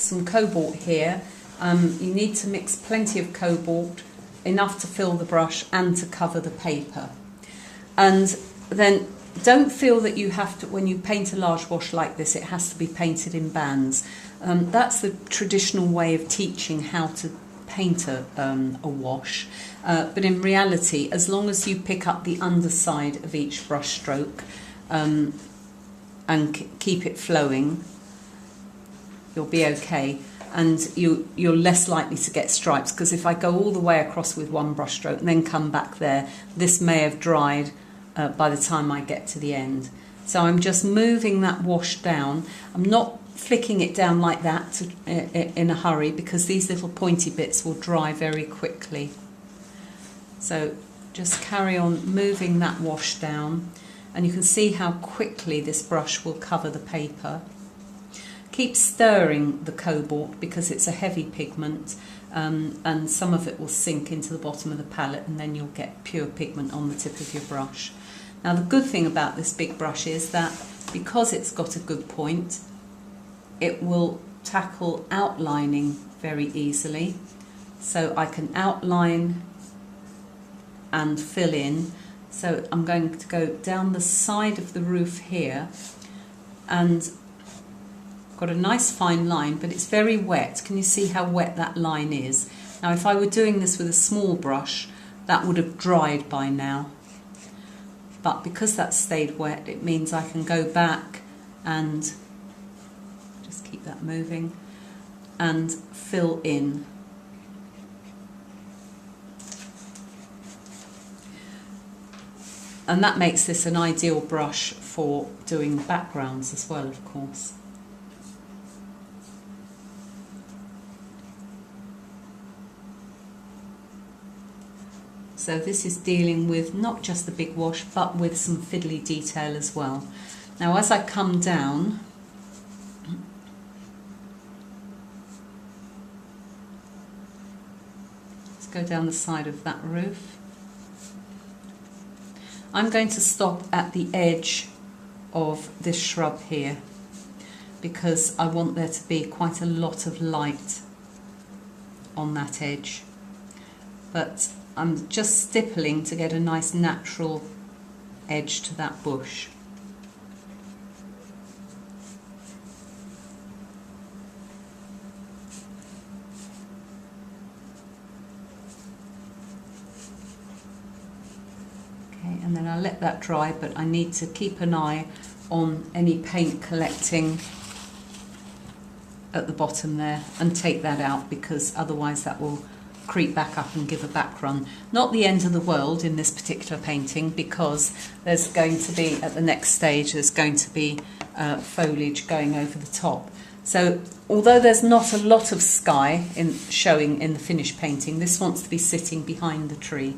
some cobalt here. You need to mix plenty of cobalt, enough to fill the brush and to cover the paper. And then don't feel that you have to, when you paint a large wash like this, it has to be painted in bands. That's the traditional way of teaching how to paint a wash. But in reality, as long as you pick up the underside of each brush stroke and keep it flowing, you'll be okay. And you're less likely to get stripes, because if I go all the way across with one brush stroke and then come back there, this may have dried by the time I get to the end. So I'm just moving that wash down. I'm not flicking it down like that in a hurry, because these little pointy bits will dry very quickly. So just carry on moving that wash down, and you can see how quickly this brush will cover the paper. Keep stirring the cobalt because it's a heavy pigment, and some of it will sink into the bottom of the palette, and then you'll get pure pigment on the tip of your brush. Now the good thing about this big brush is that because it's got a good point, it will tackle outlining very easily. So I can outline and fill in. So I'm going to go down the side of the roof here, and got a nice fine line, but it's very wet. Can you see how wet that line is? Now if I were doing this with a small brush, that would have dried by now. But because that's stayed wet, it means I can go back and just keep that moving and fill in. And that makes this an ideal brush for doing backgrounds as well, of course. So this is dealing with not just the big wash, but with some fiddly detail as well. Now as I come down, let's go down the side of that roof. I'm going to stop at the edge of this shrub here, because I want there to be quite a lot of light on that edge. But I'm just stippling to get a nice natural edge to that bush. Okay, and then I'll let that dry, but I need to keep an eye on any paint collecting at the bottom there and take that out, because otherwise that will creep back up and give a back run. Not the end of the world in this particular painting, because there's going to be, at the next stage, there's going to be foliage going over the top. So although there's not a lot of sky showing in the finished painting, this wants to be sitting behind the tree.